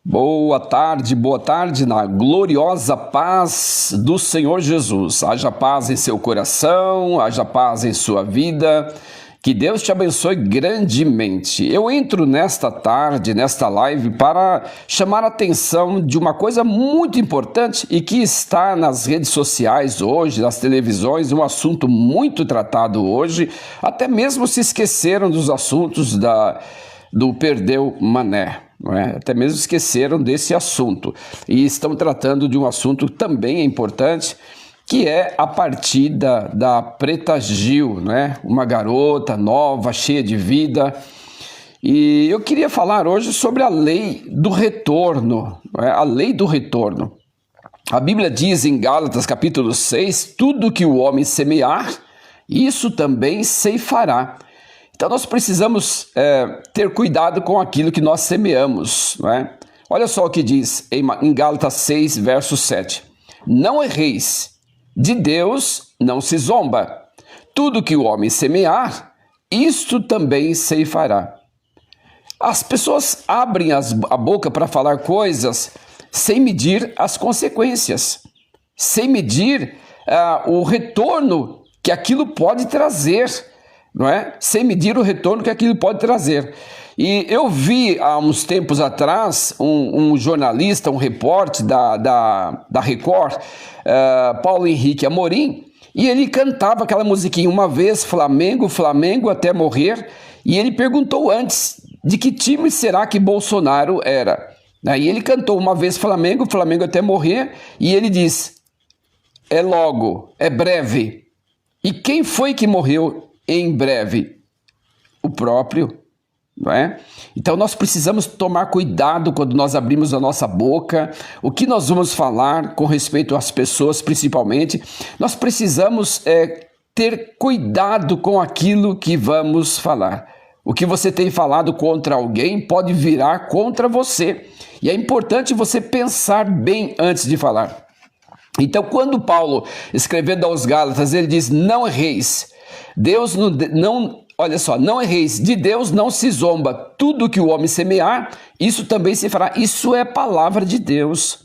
Boa tarde, na gloriosa paz do Senhor Jesus. Haja paz em seu coração, haja paz em sua vida, que Deus te abençoe grandemente. Eu entro nesta tarde, nesta live, para chamar a atenção de uma coisa muito importante e que está nas redes sociais hoje, nas televisões, um assunto muito tratado hoje, até mesmo se esqueceram dos assuntos do Perdeu Mané. Não é? Até mesmo esqueceram desse assunto e estão tratando de um assunto também importante, que é a partida da Preta Gil, né? Uma garota nova, cheia de vida. E eu queria falar hoje sobre a lei do retorno, não é? A lei do retorno. A Bíblia diz em Gálatas capítulo 6, tudo que o homem semear, isso também ceifará. Então nós precisamos ter cuidado com aquilo que nós semeamos, não é? Olha só o que diz em Gálatas 6, verso 7. Não erreis, de Deus não se zomba. Tudo que o homem semear, isto também ceifará. As pessoas abrem a boca para falar coisas sem medir as consequências, sem medir o retorno que aquilo pode trazer, não é? Sem medir o retorno que aquilo pode trazer. E eu vi há uns tempos atrás um jornalista, um repórter da Record, Paulo Henrique Amorim, e ele cantava aquela musiquinha, uma vez Flamengo, Flamengo até morrer, e ele perguntou antes de que time será que Bolsonaro era. Aí ele cantou uma vez Flamengo, Flamengo até morrer, e ele diz, é logo, é breve. E quem foi que morreu em breve? O próprio, não é? Então nós precisamos tomar cuidado quando nós abrimos a nossa boca, o que nós vamos falar com respeito às pessoas principalmente. Nós precisamos ter cuidado com aquilo que vamos falar. O que você tem falado contra alguém pode virar contra você. E é importante você pensar bem antes de falar. Então quando Paulo, escrevendo aos Gálatas, ele diz, não erreis. Deus não, olha só, não erreis, de Deus não se zomba, tudo que o homem semear, isso também se fará. Isso é a palavra de Deus,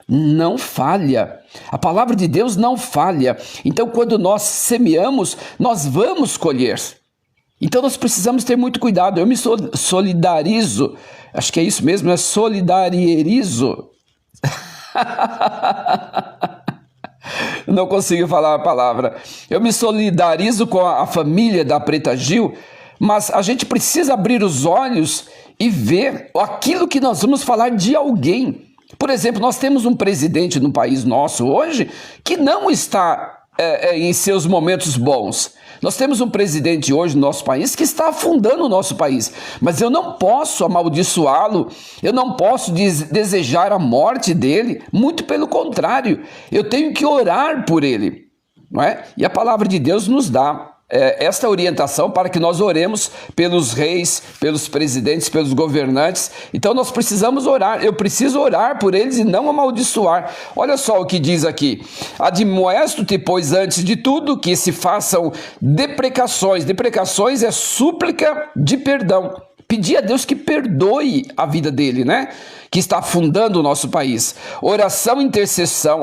não falha, a palavra de Deus não falha. Então quando nós semeamos, nós vamos colher. Então nós precisamos ter muito cuidado. Eu me solidarizo, acho que é isso mesmo, é solidarizo. Não consigo falar a palavra. Eu me solidarizo com a família da Preta Gil, mas a gente precisa abrir os olhos e ver aquilo que nós vamos falar de alguém. Por exemplo, nós temos um presidente no país nosso hoje que não está em seus momentos bons. Nós temos um presidente hoje no nosso país que está afundando o nosso país, mas eu não posso amaldiçoá-lo, eu não posso desejar a morte dele, muito pelo contrário, eu tenho que orar por ele, não é? E a palavra de Deus nos dá esta orientação para que nós oremos pelos reis, pelos presidentes, pelos governantes. Então nós precisamos orar, eu preciso orar por eles e não amaldiçoar. Olha só o que diz aqui, admoesto-te, pois, antes de tudo, que se façam deprecações. Deprecações é súplica de perdão. Pedir a Deus que perdoe a vida dele, né? Que está afundando o nosso país. Oração,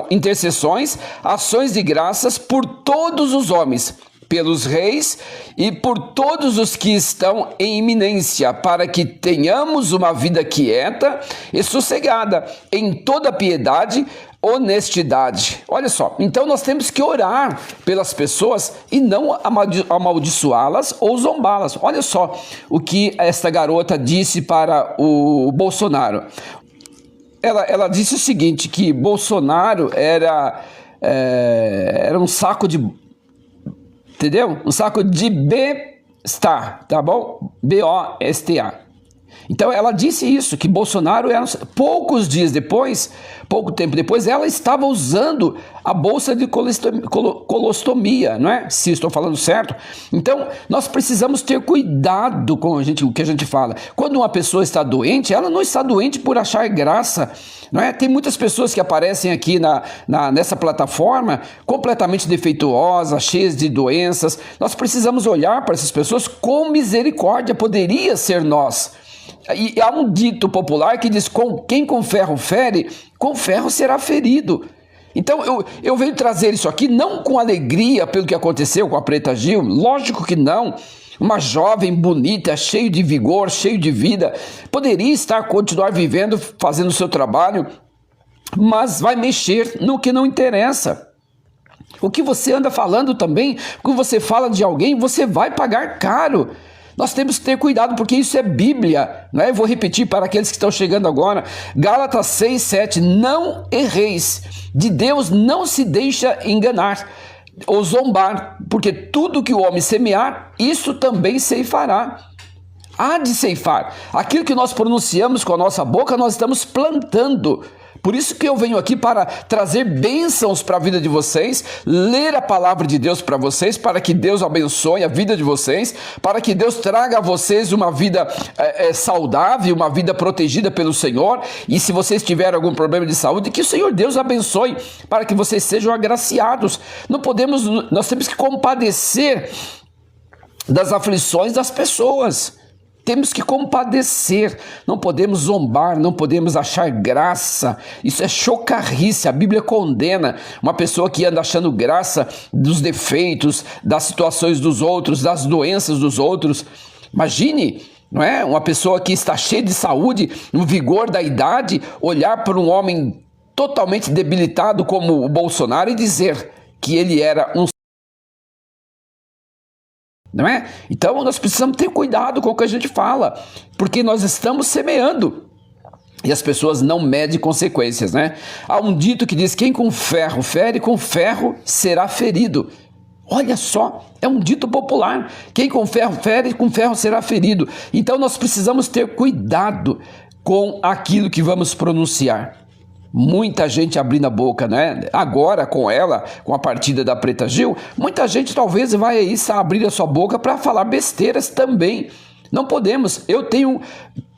intercessões, ações de graças por todos os homens, pelos reis e por todos os que estão em iminência, para que tenhamos uma vida quieta e sossegada, em toda piedade, honestidade. Olha só, então nós temos que orar pelas pessoas e não amaldiçoá-las ou zombá-las. Olha só o que esta garota disse para o Bolsonaro. Ela disse o seguinte, que Bolsonaro era um saco de... Entendeu? Um saco de B-Star, tá bom? B-O-S-T-A. Então ela disse isso, que Bolsonaro era... pouco tempo depois, ela estava usando a bolsa de colostomia, não é? Se estou falando certo. Então, nós precisamos ter cuidado com o que a gente fala. Quando uma pessoa está doente, ela não está doente por achar graça, não é? Tem muitas pessoas que aparecem aqui nessa plataforma completamente defeituosas, cheias de doenças. Nós precisamos olhar para essas pessoas com misericórdia, poderia ser nós. E há um dito popular que diz: quem com ferro fere, com ferro será ferido. Então eu venho trazer isso aqui não com alegria pelo que aconteceu com a Preta Gil, lógico que não. Uma jovem bonita, cheia de vigor, cheia de vida, poderia continuar vivendo, fazendo o seu trabalho, mas vai mexer no que não interessa. O que você anda falando também, quando você fala de alguém, você vai pagar caro. Nós temos que ter cuidado, porque isso é Bíblia, não é? Eu vou repetir para aqueles que estão chegando agora, Gálatas 6, 7, não erreis, de Deus não se deixa enganar ou zombar, porque tudo que o homem semear, isso também ceifará. Há de ceifar. Aquilo que nós pronunciamos com a nossa boca, nós estamos plantando. Por isso que eu venho aqui para trazer bênçãos para a vida de vocês, ler a palavra de Deus para vocês, para que Deus abençoe a vida de vocês, para que Deus traga a vocês uma vida saudável, uma vida protegida pelo Senhor. E se vocês tiverem algum problema de saúde, que o Senhor Deus abençoe, para que vocês sejam agraciados. Nós temos que compadecer das aflições das pessoas. Temos que compadecer, não podemos zombar, não podemos achar graça. Isso é chocarrice, a Bíblia condena uma pessoa que anda achando graça dos defeitos, das situações dos outros, das doenças dos outros. Imagine, não é? Uma pessoa que está cheia de saúde, no vigor da idade, olhar para um homem totalmente debilitado como o Bolsonaro e dizer que ele era um... Não é? Então nós precisamos ter cuidado com o que a gente fala, porque nós estamos semeando e as pessoas não medem consequências, né? Há um dito que diz: quem com ferro fere, com ferro será ferido. Olha só, é um dito popular: quem com ferro fere, com ferro será ferido. Então nós precisamos ter cuidado com aquilo que vamos pronunciar. Muita gente abrindo a boca, né? Agora com ela, com a partida da Preta Gil, muita gente talvez vai aí abrir a sua boca para falar besteiras também. Não podemos. Eu tenho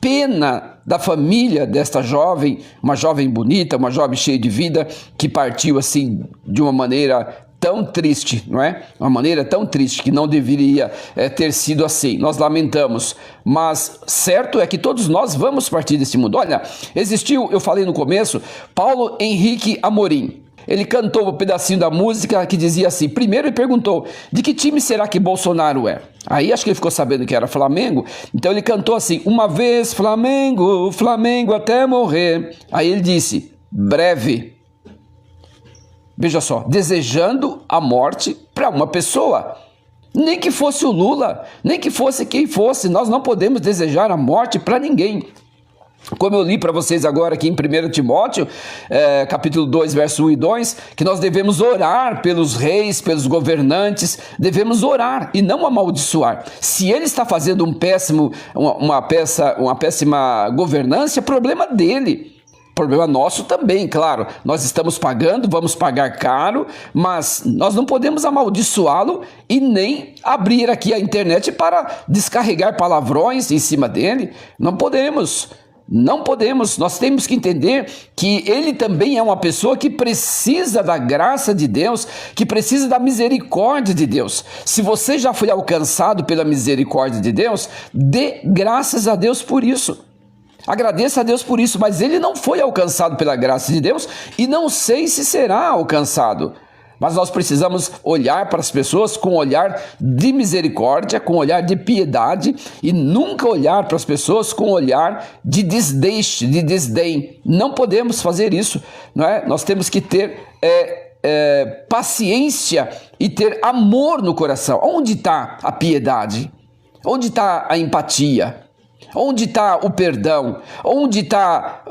pena da família desta jovem, uma jovem bonita, uma jovem cheia de vida, que partiu assim de uma maneira tão triste, não é? Uma maneira tão triste, que não deveria ter sido assim. Nós lamentamos, mas certo é que todos nós vamos partir desse mundo. Olha, existiu, eu falei no começo, Paulo Henrique Amorim. Ele cantou um pedacinho da música que dizia assim: primeiro ele perguntou, de que time será que Bolsonaro é? Aí acho que ele ficou sabendo que era Flamengo, então ele cantou assim: uma vez Flamengo, Flamengo até morrer. Aí ele disse: breve. Veja só, desejando a morte para uma pessoa, nem que fosse o Lula, nem que fosse quem fosse, nós não podemos desejar a morte para ninguém. Como eu li para vocês agora aqui em 1 Timóteo, capítulo 2, verso 1 e 2, que nós devemos orar pelos reis, pelos governantes, devemos orar e não amaldiçoar. Se ele está fazendo uma péssima governança, é problema dele. Problema nosso também, claro. Nós estamos pagando, vamos pagar caro, mas nós não podemos amaldiçoá-lo e nem abrir aqui a internet para descarregar palavrões em cima dele. Não podemos. Não podemos. Nós temos que entender que ele também é uma pessoa que precisa da graça de Deus, que precisa da misericórdia de Deus. Se você já foi alcançado pela misericórdia de Deus, dê graças a Deus por isso. Agradeça a Deus por isso, mas ele não foi alcançado pela graça de Deus e não sei se será alcançado. Mas nós precisamos olhar para as pessoas com um olhar de misericórdia, com um olhar de piedade e nunca olhar para as pessoas com um olhar de desdeixo, de desdém. Não podemos fazer isso, não é? Nós temos que ter paciência e ter amor no coração. Onde está a piedade? Onde está a empatia? Onde está o perdão? Onde está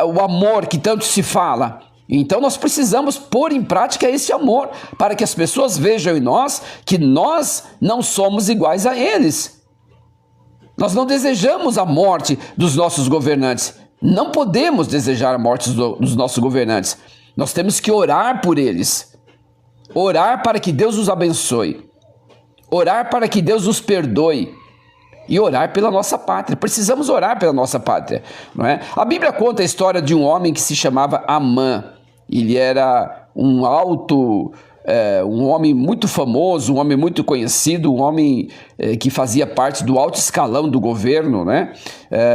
o amor que tanto se fala? Então nós precisamos pôr em prática esse amor, para que as pessoas vejam em nós que nós não somos iguais a eles. Nós não desejamos a morte dos nossos governantes. Não podemos desejar a morte dos nossos governantes. Nós temos que orar por eles. Orar para que Deus os abençoe. Orar para que Deus os perdoe. E orar pela nossa pátria. Precisamos orar pela nossa pátria, não é? A Bíblia conta a história de um homem que se chamava Amã. Ele era um alto um homem muito famoso, um homem muito conhecido, um homem que fazia parte do alto escalão do governo, né?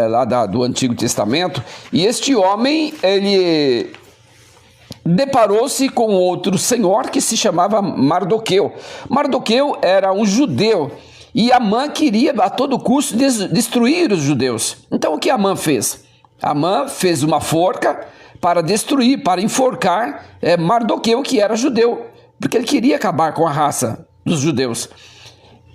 Lá do Antigo Testamento. E este homem, ele deparou-se com outro senhor que se chamava Mardoqueu. Mardoqueu era um judeu e Amã queria a todo custo destruir os judeus. Então o que Amã fez? Amã fez uma forca para destruir, para enforcar Mardoqueu, que era judeu, porque ele queria acabar com a raça dos judeus.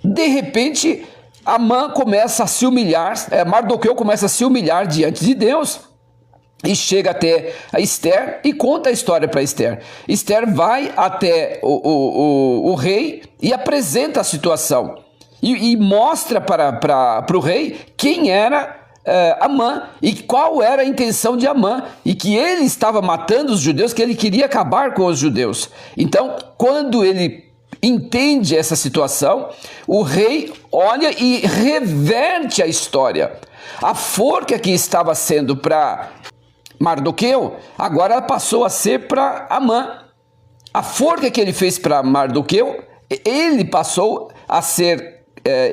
De repente, Amã começa a se humilhar, Mardoqueu começa a se humilhar diante de Deus, e chega até a Esther e conta a história para Esther. Esther vai até o rei e apresenta a situação. E mostra para o rei quem era Amã e qual era a intenção de Amã. E que ele estava matando os judeus, que ele queria acabar com os judeus. Então, quando ele entende essa situação, o rei olha e reverte a história. A forca que estava sendo para Mardoqueu, agora ela passou a ser para Amã. A forca que ele fez para Mardoqueu, ele passou a ser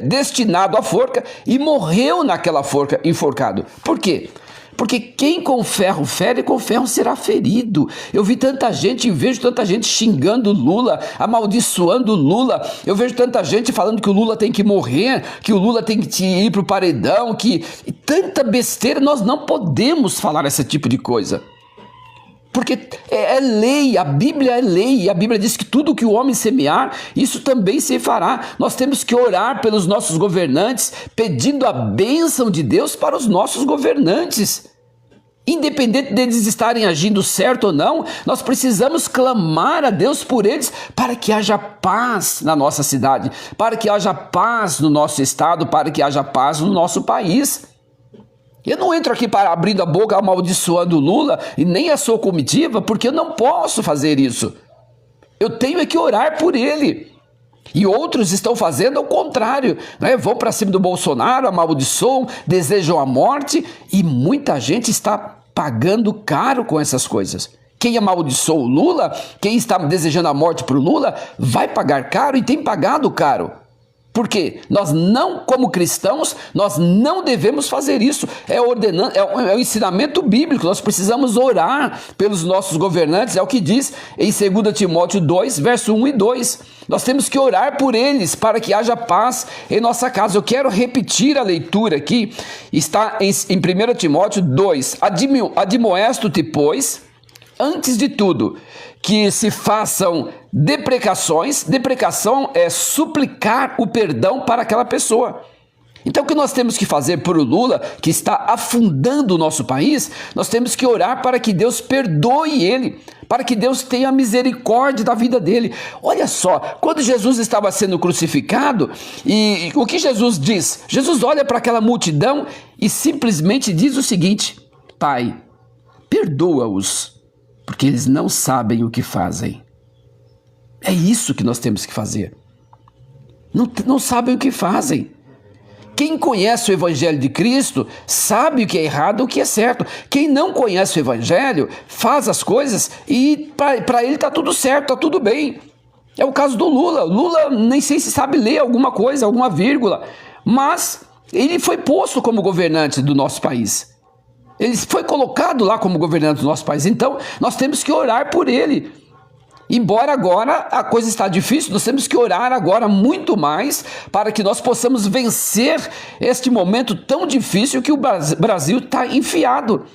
destinado à forca e morreu naquela forca enforcado. Por quê? Porque quem com ferro fere, com ferro será ferido. Eu vi tanta gente, vejo tanta gente xingando Lula, amaldiçoando Lula. Eu vejo tanta gente falando que o Lula tem que morrer, que o Lula tem que ir para o paredão, que tanta besteira. Nós não podemos falar esse tipo de coisa. Porque é lei, a Bíblia é lei, e a Bíblia diz que tudo que o homem semear, isso também se fará. Nós temos que orar pelos nossos governantes, pedindo a bênção de Deus para os nossos governantes. Independente deles estarem agindo certo ou não, nós precisamos clamar a Deus por eles para que haja paz na nossa cidade, para que haja paz no nosso estado, para que haja paz no nosso país. Eu não entro aqui para abrindo a boca amaldiçoando Lula e nem a sua comitiva, porque eu não posso fazer isso. Eu tenho que orar por ele. E outros estão fazendo ao contrário, né? Vão para cima do Bolsonaro, amaldiçoam, desejam a morte, e muita gente está pagando caro com essas coisas. Quem amaldiçoou o Lula, quem está desejando a morte para o Lula, vai pagar caro e tem pagado caro. Por quê? Nós não, como cristãos, nós não devemos fazer isso. É o ensinamento bíblico. Nós precisamos orar pelos nossos governantes. É o que diz em 2 Timóteo 2, verso 1 e 2. Nós temos que orar por eles para que haja paz em nossa casa. Eu quero repetir a leitura aqui. Está em 1 Timóteo 2. Admoesto-te, pois, antes de tudo, que se façam deprecações. Deprecação é suplicar o perdão para aquela pessoa. Então o que nós temos que fazer por o Lula, que está afundando o nosso país? Nós temos que orar para que Deus perdoe ele, para que Deus tenha misericórdia da vida dele. Olha só, quando Jesus estava sendo crucificado, e o que Jesus diz? Jesus olha para aquela multidão e simplesmente diz o seguinte: Pai, perdoa-os, porque eles não sabem o que fazem. É isso que nós temos que fazer. Não sabem o que fazem. Quem conhece o Evangelho de Cristo sabe o que é errado e o que é certo. Quem não conhece o Evangelho faz as coisas e para ele está tudo certo, está tudo bem. É o caso do Lula. Lula nem sei se sabe ler alguma coisa, alguma vírgula, mas ele foi posto como governante do nosso país. Ele foi colocado lá como governante do nosso país. Então, nós temos que orar por ele. Embora agora a coisa está difícil, nós temos que orar agora muito mais para que nós possamos vencer este momento tão difícil que o Brasil está enfiado.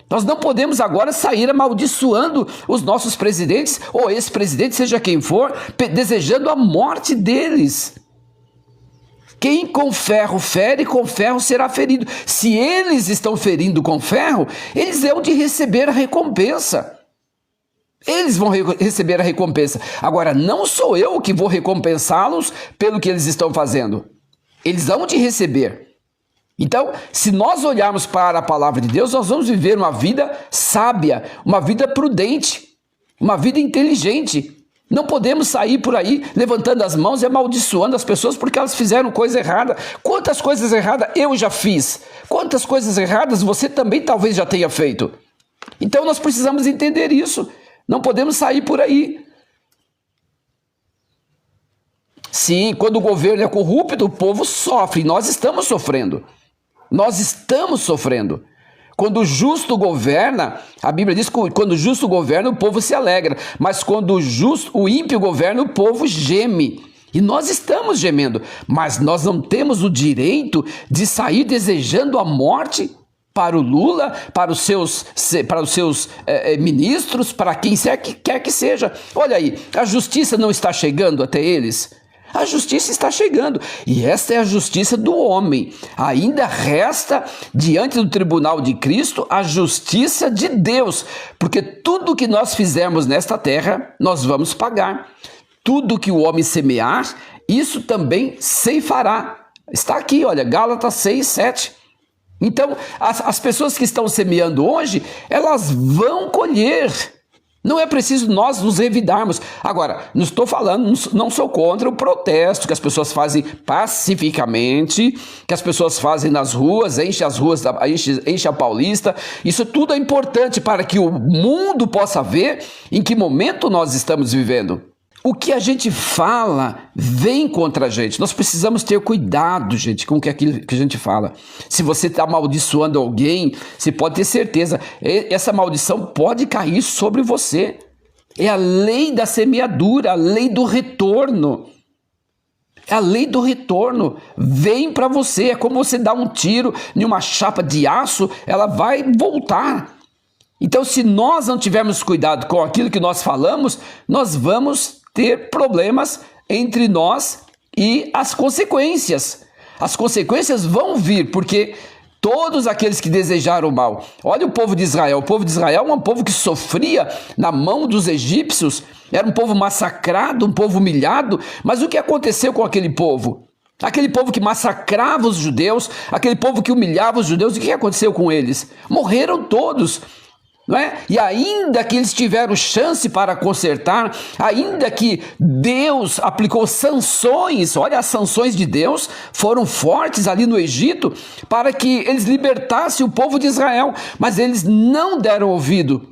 Nós não podemos agora sair amaldiçoando os nossos presidentes ou ex-presidentes, seja quem for, desejando a morte deles. Quem com ferro fere, com ferro será ferido. Se eles estão ferindo com ferro, eles hão de receber a recompensa. Eles vão receber a recompensa. Agora, não sou eu que vou recompensá-los pelo que eles estão fazendo. Eles hão de receber. Então, se nós olharmos para a palavra de Deus, nós vamos viver uma vida sábia, uma vida prudente, uma vida inteligente. Não podemos sair por aí levantando as mãos e amaldiçoando as pessoas porque elas fizeram coisa errada. Quantas coisas erradas eu já fiz? Quantas coisas erradas você também talvez já tenha feito? Então nós precisamos entender isso. Não podemos sair por aí Sim, quando o governo é corrupto, o povo sofre. Nós estamos sofrendo. Nós estamos sofrendo. Quando o justo governa, a Bíblia diz que quando o justo governa, o povo se alegra. Mas quando o ímpio governa, o povo geme. E nós estamos gemendo. Mas nós não temos o direito de sair desejando a morte para o Lula, para os seus ministros, para quem quer que seja. Olha aí, a justiça não está chegando até eles? A justiça está chegando, e esta é a justiça do homem. Ainda resta, diante do tribunal de Cristo, a justiça de Deus, porque tudo que nós fizermos nesta terra, nós vamos pagar. Tudo que o homem semear, isso também ceifará. Está aqui, olha, Gálatas 6, 7. Então, as pessoas que estão semeando hoje, elas vão colher. Não é preciso nós nos revidarmos. Agora, não estou falando, não sou contra o protesto que as pessoas fazem pacificamente, que as pessoas fazem nas ruas, enche as ruas, enche a Paulista. Isso tudo é importante para que o mundo possa ver em que momento nós estamos vivendo. O que a gente fala vem contra a gente. Nós precisamos ter cuidado, gente, com aquilo que a gente fala. Se você está amaldiçoando alguém, você pode ter certeza, essa maldição pode cair sobre você. É a lei da semeadura, a lei do retorno. É a lei do retorno. Vem para você. É como você dar um tiro em uma chapa de aço, ela vai voltar. Então, se nós não tivermos cuidado com aquilo que nós falamos, nós vamos ter problemas entre nós e as consequências. As consequências vão vir, porque todos aqueles que desejaram o mal. Olha o povo de Israel. O povo de Israel é um povo que sofria na mão dos egípcios. Era um povo massacrado, um povo humilhado. Mas o que aconteceu com aquele povo? Aquele povo que massacrava os judeus, aquele povo que humilhava os judeus, o que aconteceu com eles? Morreram todos. Não é? E ainda que eles tiveram chance para consertar, ainda que Deus aplicou sanções, olha, as sanções de Deus foram fortes ali no Egito para que eles libertassem o povo de Israel, mas eles não deram ouvido.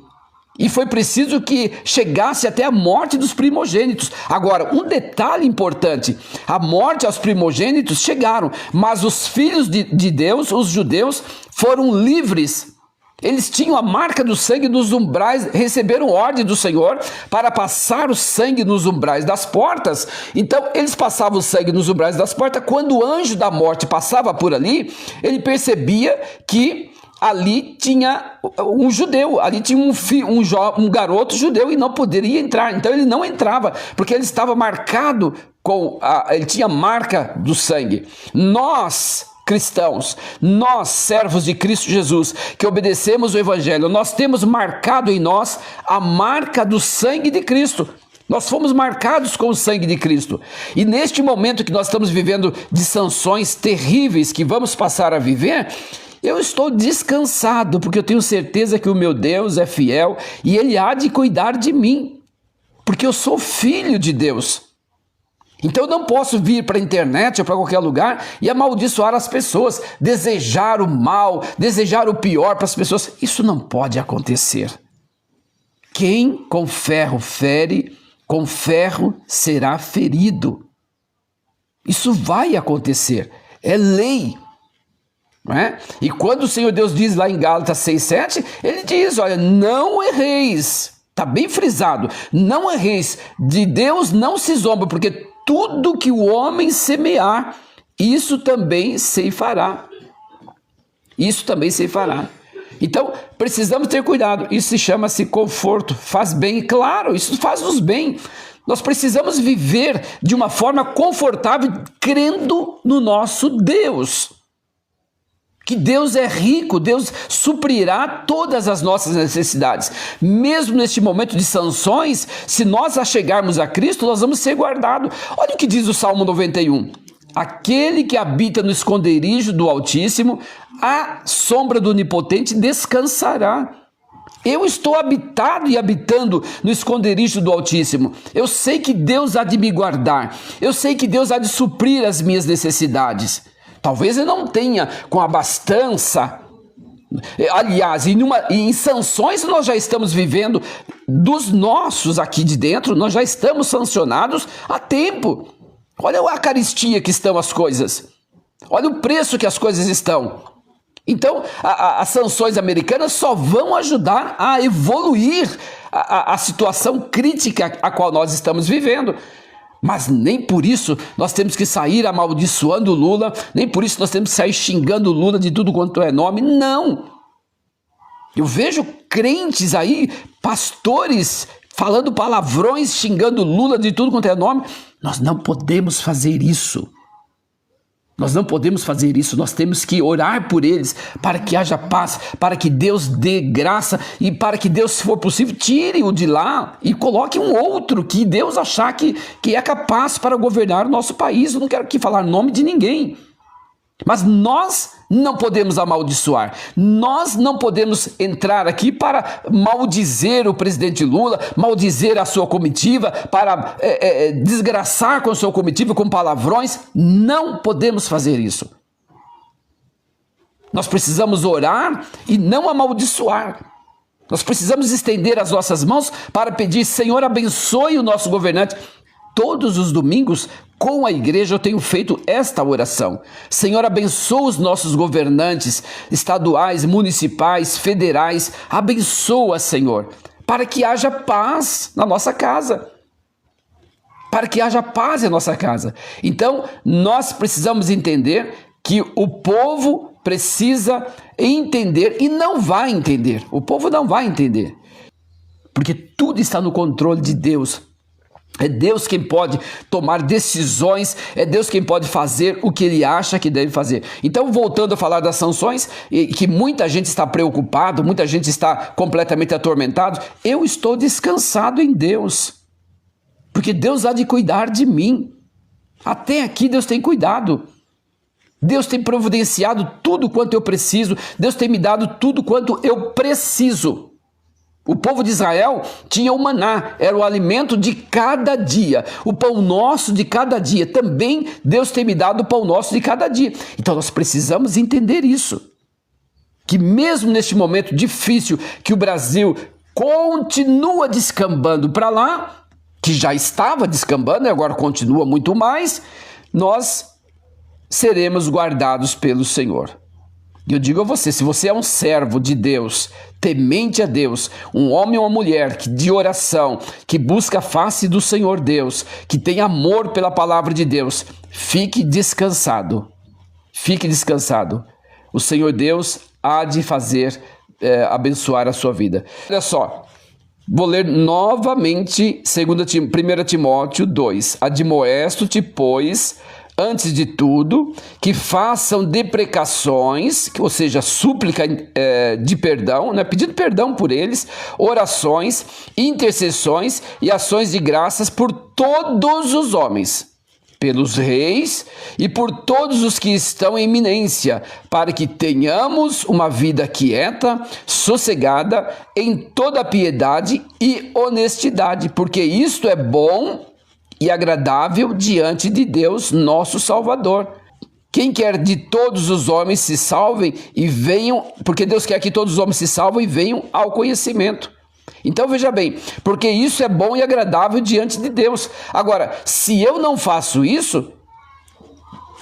E foi preciso que chegasse até a morte dos primogênitos. Agora, um detalhe importante, a morte aos primogênitos chegaram, mas os filhos de Deus, os judeus, foram livres. Eles tinham a marca do sangue nos umbrais, receberam ordem do Senhor para passar o sangue nos umbrais das portas. Então, eles passavam o sangue nos umbrais das portas. Quando o anjo da morte passava por ali, ele percebia que ali tinha um judeu, ali tinha um garoto judeu e não poderia entrar. Então, ele não entrava, porque ele estava marcado ele tinha marca do sangue. Nós, cristãos, nós, servos de Cristo Jesus, que obedecemos o Evangelho, nós temos marcado em nós a marca do sangue de Cristo. Nós fomos marcados com o sangue de Cristo. E neste momento que nós estamos vivendo de sanções terríveis que vamos passar a viver, eu estou descansado, porque eu tenho certeza que o meu Deus é fiel e Ele há de cuidar de mim, porque eu sou filho de Deus. Então eu não posso vir para a internet ou para qualquer lugar e amaldiçoar as pessoas, desejar o mal, desejar o pior para as pessoas. Isso não pode acontecer. Quem com ferro fere, com ferro será ferido. Isso vai acontecer, é lei. Não é? E quando o Senhor Deus diz lá em Gálatas 6,7, Ele diz, olha, não erreis. Está bem frisado, não erreis, de Deus não se zomba, porque tudo que o homem semear, isso também ceifará. Isso também ceifará. Então, precisamos ter cuidado. Isso chama-se conforto. Faz bem, claro, isso faz-nos bem. Nós precisamos viver de uma forma confortável, crendo no nosso Deus. Que Deus é rico, Deus suprirá todas as nossas necessidades. Mesmo neste momento de sanções, se nós achegarmos a Cristo, nós vamos ser guardados. Olha o que diz o Salmo 91. Aquele que habita no esconderijo do Altíssimo, à sombra do Onipotente descansará. Eu estou habitado e habitando no esconderijo do Altíssimo. Eu sei que Deus há de me guardar. Eu sei que Deus há de suprir as minhas necessidades. Talvez eu não tenha com abastança. Aliás, em sanções nós já estamos vivendo dos nossos aqui de dentro, nós já estamos sancionados há tempo. Olha a caristia que estão as coisas. Olha o preço que as coisas estão. Então, as sanções americanas só vão ajudar a evoluir a situação crítica a qual nós estamos vivendo. Mas nem por isso nós temos que sair amaldiçoando Lula, nem por isso nós temos que sair xingando Lula de tudo quanto é nome. Não! Eu vejo crentes aí, pastores, falando palavrões, xingando Lula de tudo quanto é nome. Nós não podemos fazer isso. Nós não podemos fazer isso, nós temos que orar por eles, para que haja paz, para que Deus dê graça e para que Deus, se for possível, tire-o de lá e coloque um outro que Deus achar que é capaz para governar o nosso país. Eu não quero aqui falar nome de ninguém, mas nós não podemos amaldiçoar, nós não podemos entrar aqui para maldizer o presidente Lula, maldizer a sua comitiva, para desgraçar com a sua comitiva com palavrões. Não podemos fazer isso. Nós precisamos orar e não amaldiçoar. Nós precisamos estender as nossas mãos para pedir: Senhor, abençoe o nosso governante. Todos os domingos, com a igreja, eu tenho feito esta oração. Senhor, abençoa os nossos governantes estaduais, municipais, federais. Abençoa, Senhor, para que haja paz na nossa casa. Para que haja paz em nossa casa. Então, nós precisamos entender que o povo precisa entender e não vai entender. O povo não vai entender. Porque tudo está no controle de Deus. É Deus quem pode tomar decisões, é Deus quem pode fazer o que Ele acha que deve fazer. Então, voltando a falar das sanções, que muita gente está preocupado, muita gente está completamente atormentado, eu estou descansado em Deus, porque Deus há de cuidar de mim. Até aqui Deus tem cuidado. Deus tem providenciado tudo quanto eu preciso, Deus tem me dado tudo quanto eu preciso. O povo de Israel tinha o maná, era o alimento de cada dia, o pão nosso de cada dia. Também Deus tem me dado o pão nosso de cada dia. Então nós precisamos entender isso, que mesmo neste momento difícil que o Brasil continua descambando para lá, que já estava descambando e agora continua muito mais, nós seremos guardados pelo Senhor. E eu digo a você, se você é um servo de Deus, temente a Deus, um homem ou uma mulher de oração, que busca a face do Senhor Deus, que tem amor pela palavra de Deus, fique descansado. Fique descansado. O Senhor Deus há de fazer abençoar a sua vida. Olha só, vou ler novamente 1 Timóteo 2. Admoesto-te, pois, antes de tudo, que façam deprecações, ou seja, súplica de perdão, né, pedindo perdão por eles, orações, intercessões e ações de graças por todos os homens, pelos reis e por todos os que estão em eminência, para que tenhamos uma vida quieta, sossegada, em toda piedade e honestidade, porque isto é bom e agradável diante de Deus, nosso Salvador. Quem quer de todos os homens se salvem e venham, porque Deus quer que todos os homens se salvem e venham ao conhecimento. Então veja bem, porque isso é bom e agradável diante de Deus. Agora, se eu não faço isso,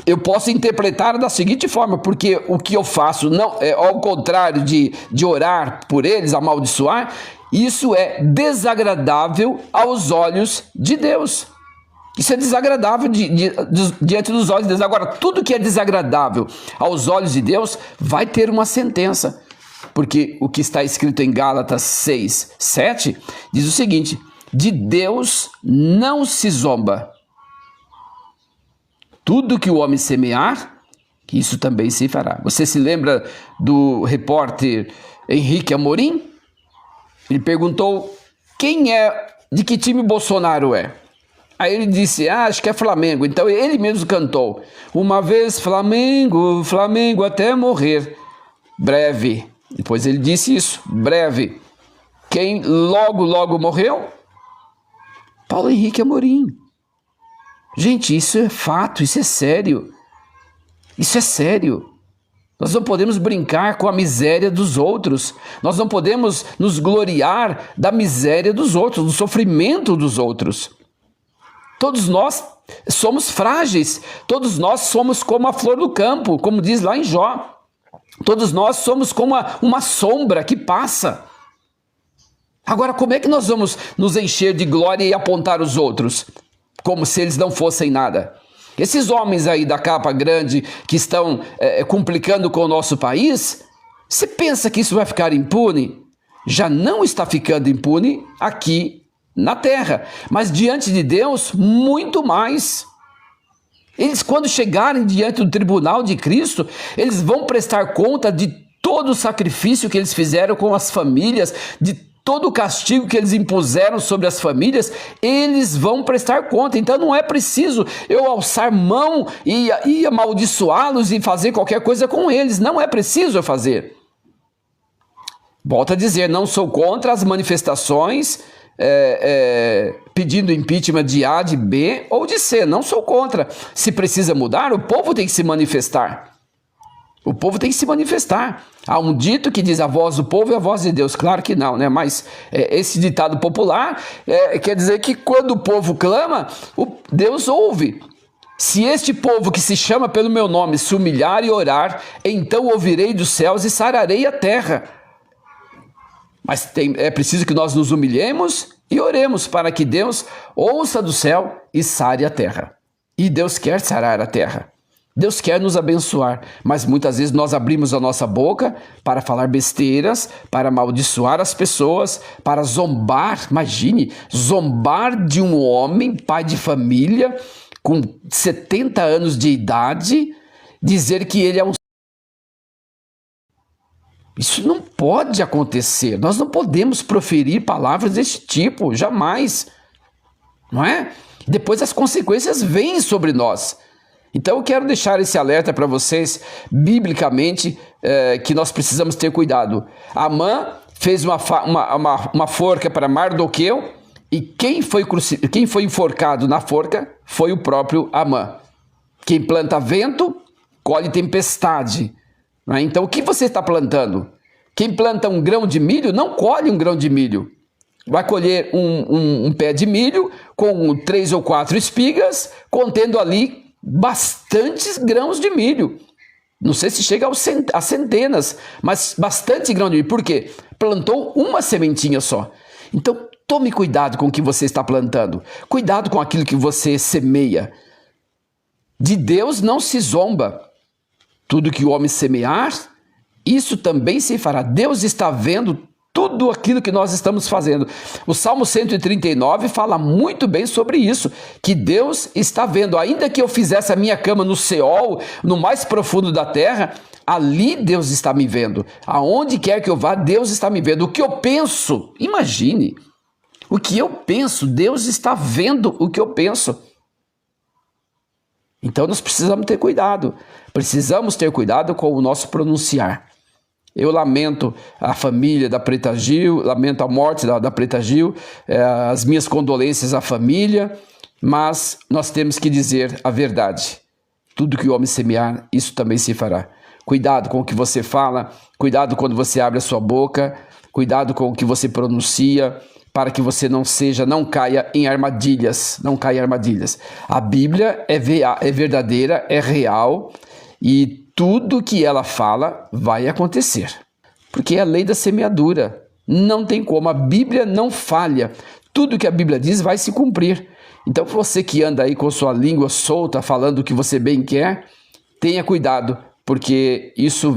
eu posso interpretar da seguinte forma, porque o que eu faço, não é ao contrário de orar por eles, amaldiçoar, isso é desagradável aos olhos de Deus. Isso é desagradável diante dos olhos de Deus. Agora, tudo que é desagradável aos olhos de Deus vai ter uma sentença. Porque o que está escrito em Gálatas 6, 7, diz o seguinte: de Deus não se zomba. Tudo que o homem semear, isso também se fará. Você se lembra do repórter Henrique Amorim? Ele perguntou de que time Bolsonaro é. Aí ele disse, acho que é Flamengo. Então ele mesmo cantou, uma vez Flamengo, Flamengo até morrer. Breve. Depois ele disse isso, breve. Quem logo morreu? Paulo Henrique Amorim. Gente, isso é fato, isso é sério. Isso é sério. Nós não podemos brincar com a miséria dos outros. Nós não podemos nos gloriar da miséria dos outros, do sofrimento dos outros. Todos nós somos frágeis, todos nós somos como a flor do campo, como diz lá em Jó. Todos nós somos como uma sombra que passa. Agora, como é que nós vamos nos encher de glória e apontar os outros? Como se eles não fossem nada. Esses homens aí da capa grande que estão complicando com o nosso país, você pensa que isso vai ficar impune? Já não está ficando impune aqui na terra, mas diante de Deus, muito mais. Eles, quando chegarem diante do tribunal de Cristo, eles vão prestar conta de todo o sacrifício que eles fizeram com as famílias, de todo o castigo que eles impuseram sobre as famílias, eles vão prestar conta. Então não é preciso eu alçar mão e amaldiçoá-los e fazer qualquer coisa com eles. Não é preciso eu fazer. Volto a dizer, não sou contra as manifestações pedindo impeachment de A, de B ou de C. Não sou contra. Se precisa mudar, o povo tem que se manifestar. O povo tem que se manifestar. Há um dito que diz a voz do povo é a voz de Deus. Claro que não, né? Mas esse ditado popular quer dizer que quando o povo clama, Deus ouve. Se este povo que se chama pelo meu nome se humilhar e orar, então ouvirei dos céus e sararei a terra. Mas é preciso que nós nos humilhemos e oremos para que Deus ouça do céu e sare a terra. E Deus quer sarar a terra. Deus quer nos abençoar, mas muitas vezes nós abrimos a nossa boca para falar besteiras, para amaldiçoar as pessoas, para zombar, imagine, zombar de um homem, pai de família, com 70 anos de idade, dizer que ele é um... Isso não pode acontecer, nós não podemos proferir palavras desse tipo, jamais, não é? Depois as consequências vêm sobre nós. Então eu quero deixar esse alerta para vocês, biblicamente, que nós precisamos ter cuidado. Amã fez uma forca para Mardoqueu, e quem foi enforcado na forca foi o próprio Amã. Quem planta vento, colhe tempestade. Não é? Então o que você está plantando? Quem planta um grão de milho, não colhe um grão de milho. Vai colher um pé de milho com 3 ou 4 espigas, contendo ali bastantes grãos de milho. Não sei se chega a centenas, mas bastante grão de milho. Por quê? Plantou uma sementinha só. Então, tome cuidado com o que você está plantando. Cuidado com aquilo que você semeia. De Deus não se zomba. Tudo que o homem semear, isso também se fará. Deus está vendo tudo aquilo que nós estamos fazendo. O Salmo 139 fala muito bem sobre isso, que Deus está vendo. Ainda que eu fizesse a minha cama no Seol, no mais profundo da terra, ali Deus está me vendo. Aonde quer que eu vá, Deus está me vendo. O que eu penso, imagine, o que eu penso, Deus está vendo o que eu penso. Então nós precisamos ter cuidado. Precisamos ter cuidado com o nosso pronunciar. Eu lamento a família da Preta Gil, lamento a morte da Preta Gil, as minhas condolências à família, mas nós temos que dizer a verdade. Tudo que o homem semear, isso também se fará. Cuidado com o que você fala, cuidado quando você abre a sua boca, cuidado com o que você pronuncia, para que você não caia em armadilhas, não caia em armadilhas. A Bíblia é verdadeira, é real, e tudo que ela fala vai acontecer, porque é a lei da semeadura, não tem como, a Bíblia não falha, tudo que a Bíblia diz vai se cumprir. Então você que anda aí com sua língua solta, falando o que você bem quer, tenha cuidado, porque isso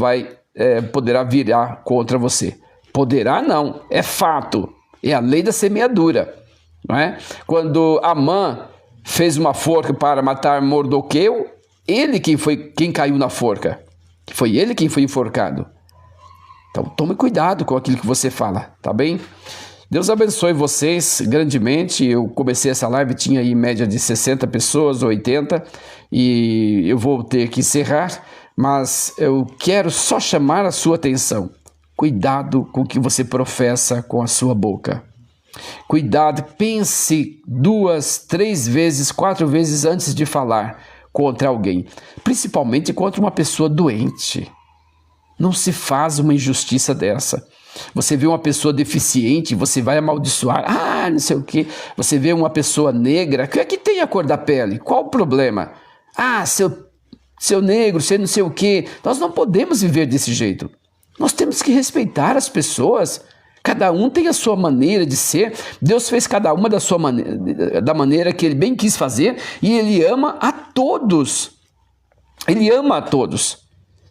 poderá virar contra você. Poderá não, é fato, é a lei da semeadura, não é? Quando Amã fez uma forca para matar Mardoqueu, ele quem caiu na forca. Foi ele quem foi enforcado. Então tome cuidado com aquilo que você fala, tá bem? Deus abençoe vocês grandemente. Eu comecei essa live, tinha aí em média de 60 pessoas, 80, e eu vou ter que encerrar, mas eu quero só chamar a sua atenção. Cuidado com o que você professa com a sua boca. Cuidado, pense 2, 3 vezes, 4 vezes antes de falar contra alguém, principalmente contra uma pessoa doente. Não se faz uma injustiça dessa. Você vê uma pessoa deficiente, você vai amaldiçoar. Ah, não sei o quê. Você vê uma pessoa negra, que é que tem a cor da pele? Qual o problema? Ah, seu negro, seu não sei o quê. Nós não podemos viver desse jeito. Nós temos que respeitar as pessoas. Cada um tem a sua maneira de ser. Deus fez cada uma da maneira que Ele bem quis fazer. E Ele ama a todos. Ele ama a todos.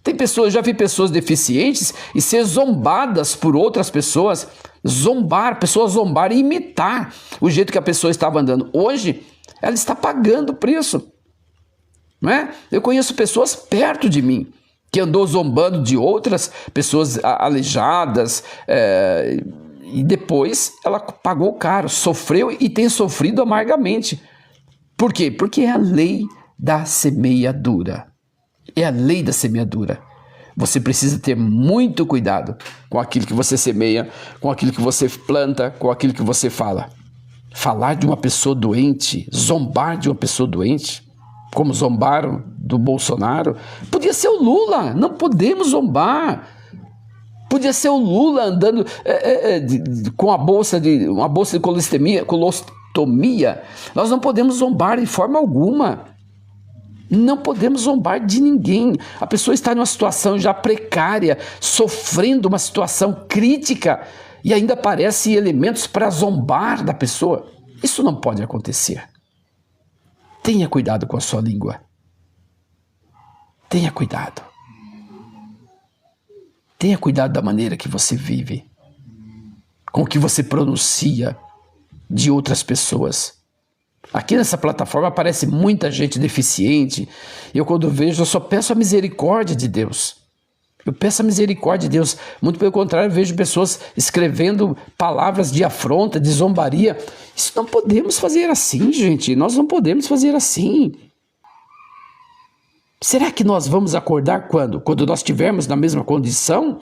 Tem pessoas, já vi pessoas deficientes e ser zombadas por outras pessoas. Pessoas zombar e imitar o jeito que a pessoa estava andando. Hoje, ela está pagando o preço. Não é? Eu conheço pessoas perto de mim que andou zombando de outras pessoas aleijadas, e depois ela pagou caro, sofreu e tem sofrido amargamente. Por quê? Porque é a lei da semeadura. É a lei da semeadura. Você precisa ter muito cuidado com aquilo que você semeia, com aquilo que você planta, com aquilo que você fala. Falar de uma pessoa doente, zombar de uma pessoa doente, como zombaram do Bolsonaro, podia ser o Lula, não podemos zombar. Podia ser o Lula andando com uma bolsa de colostomia. Nós não podemos zombar de forma alguma. Não podemos zombar de ninguém. A pessoa está numa situação já precária, sofrendo uma situação crítica e ainda aparecem elementos para zombar da pessoa. Isso não pode acontecer. Tenha cuidado com a sua língua. Tenha cuidado. Tenha cuidado da maneira que você vive, com o que você pronuncia de outras pessoas. Aqui nessa plataforma aparece muita gente deficiente. Eu, quando vejo, eu só peço a misericórdia de Deus. Eu peço a misericórdia de Deus. Muito pelo contrário, eu vejo pessoas escrevendo palavras de afronta, de zombaria. Isso não podemos fazer assim, gente. Nós não podemos fazer assim. Será que nós vamos acordar quando? Quando nós estivermos na mesma condição?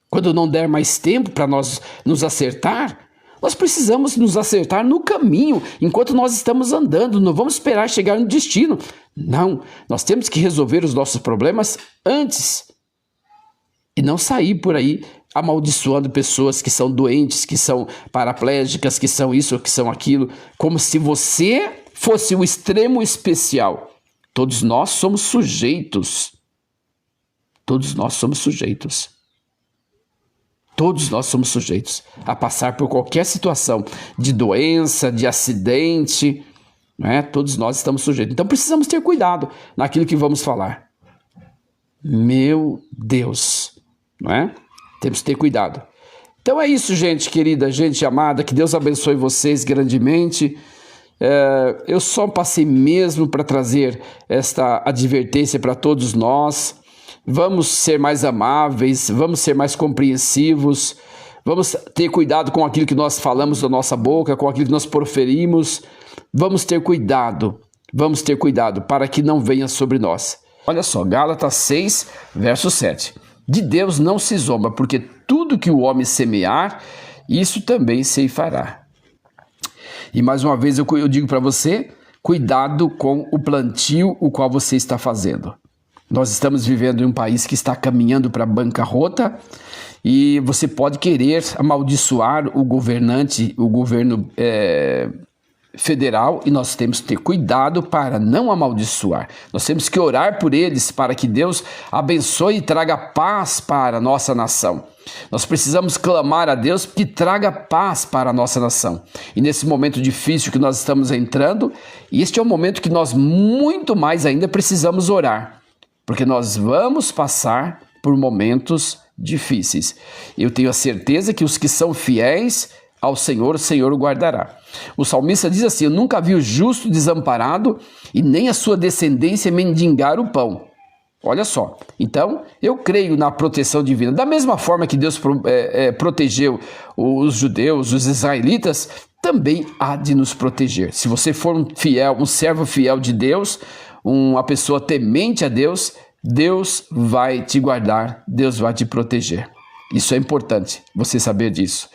Quando não der mais tempo para nós nos acertar? Nós precisamos nos acertar no caminho, enquanto nós estamos andando. Não vamos esperar chegar no destino. Não, nós temos que resolver os nossos problemas antes. E não sair por aí amaldiçoando pessoas que são doentes, que são paraplégicas, que são isso, que são aquilo, como se você fosse o extremo especial. Todos nós somos sujeitos. Todos nós somos sujeitos. Todos nós somos sujeitos a passar por qualquer situação de doença, de acidente, né? Todos nós estamos sujeitos. Então precisamos ter cuidado naquilo que vamos falar. Meu Deus, não é? Temos que ter cuidado. Então é isso, gente querida, gente amada, que Deus abençoe vocês grandemente. Eu só passei mesmo para trazer esta advertência para todos nós. Vamos ser mais amáveis, vamos ser mais compreensivos, vamos ter cuidado com aquilo que nós falamos da nossa boca, com aquilo que nós proferimos. Vamos ter cuidado para que não venha sobre nós. Olha só, Gálatas 6, verso 7. De Deus não se zomba, porque tudo que o homem semear, isso também ceifará. E mais uma vez eu digo para você, cuidado com o plantio o qual você está fazendo. Nós estamos vivendo em um país que está caminhando para a bancarrota e você pode querer amaldiçoar o governante, o governo federal, e nós temos que ter cuidado para não amaldiçoar. Nós temos que orar por eles para que Deus abençoe e traga paz para a nossa nação. Nós precisamos clamar a Deus que traga paz para a nossa nação. E nesse momento difícil que nós estamos entrando, este é um momento que nós muito mais ainda precisamos orar. Porque nós vamos passar por momentos difíceis. Eu tenho a certeza que os que são fiéis ao Senhor, o Senhor o guardará. O salmista diz assim: eu nunca vi o justo desamparado e nem a sua descendência mendigar o pão. Olha só, então eu creio na proteção divina. Da mesma forma que Deus protegeu os judeus, os israelitas, também há de nos proteger. Se você for um servo fiel de Deus, uma pessoa temente a Deus, Deus vai te guardar, Deus vai te proteger. Isso é importante, você saber disso.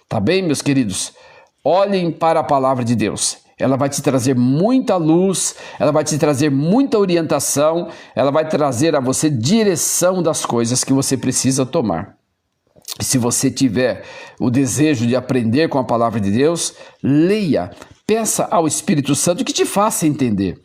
Tá bem, meus queridos? Olhem para a palavra de Deus. Ela vai te trazer muita luz, ela vai te trazer muita orientação, ela vai trazer a você direção das coisas que você precisa tomar. Se você tiver o desejo de aprender com a palavra de Deus, leia, peça ao Espírito Santo que te faça entender.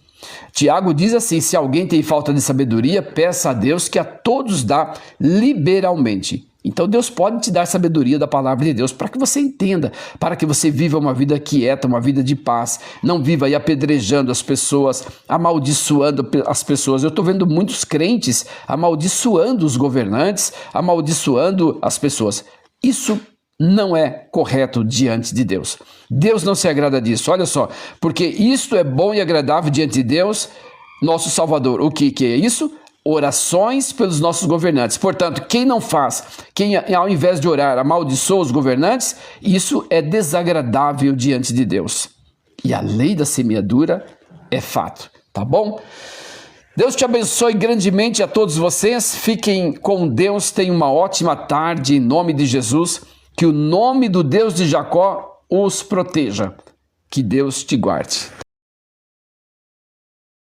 Tiago diz assim: se alguém tem falta de sabedoria, peça a Deus que a todos dá liberalmente. Então Deus pode te dar sabedoria da palavra de Deus para que você entenda, para que você viva uma vida quieta, uma vida de paz. Não viva aí apedrejando as pessoas, amaldiçoando as pessoas. Eu estou vendo muitos crentes amaldiçoando os governantes, amaldiçoando as pessoas. Isso não é correto diante de Deus. Deus não se agrada disso. Olha só, porque isto é bom e agradável diante de Deus, nosso Salvador. O que é isso? Orações pelos nossos governantes. Portanto, quem não faz, quem ao invés de orar amaldiçoa os governantes, isso é desagradável diante de Deus. E a lei da semeadura é fato, tá bom? Deus te abençoe grandemente a todos vocês. Fiquem com Deus, tenham uma ótima tarde em nome de Jesus. Que o nome do Deus de Jacó os proteja. Que Deus te guarde.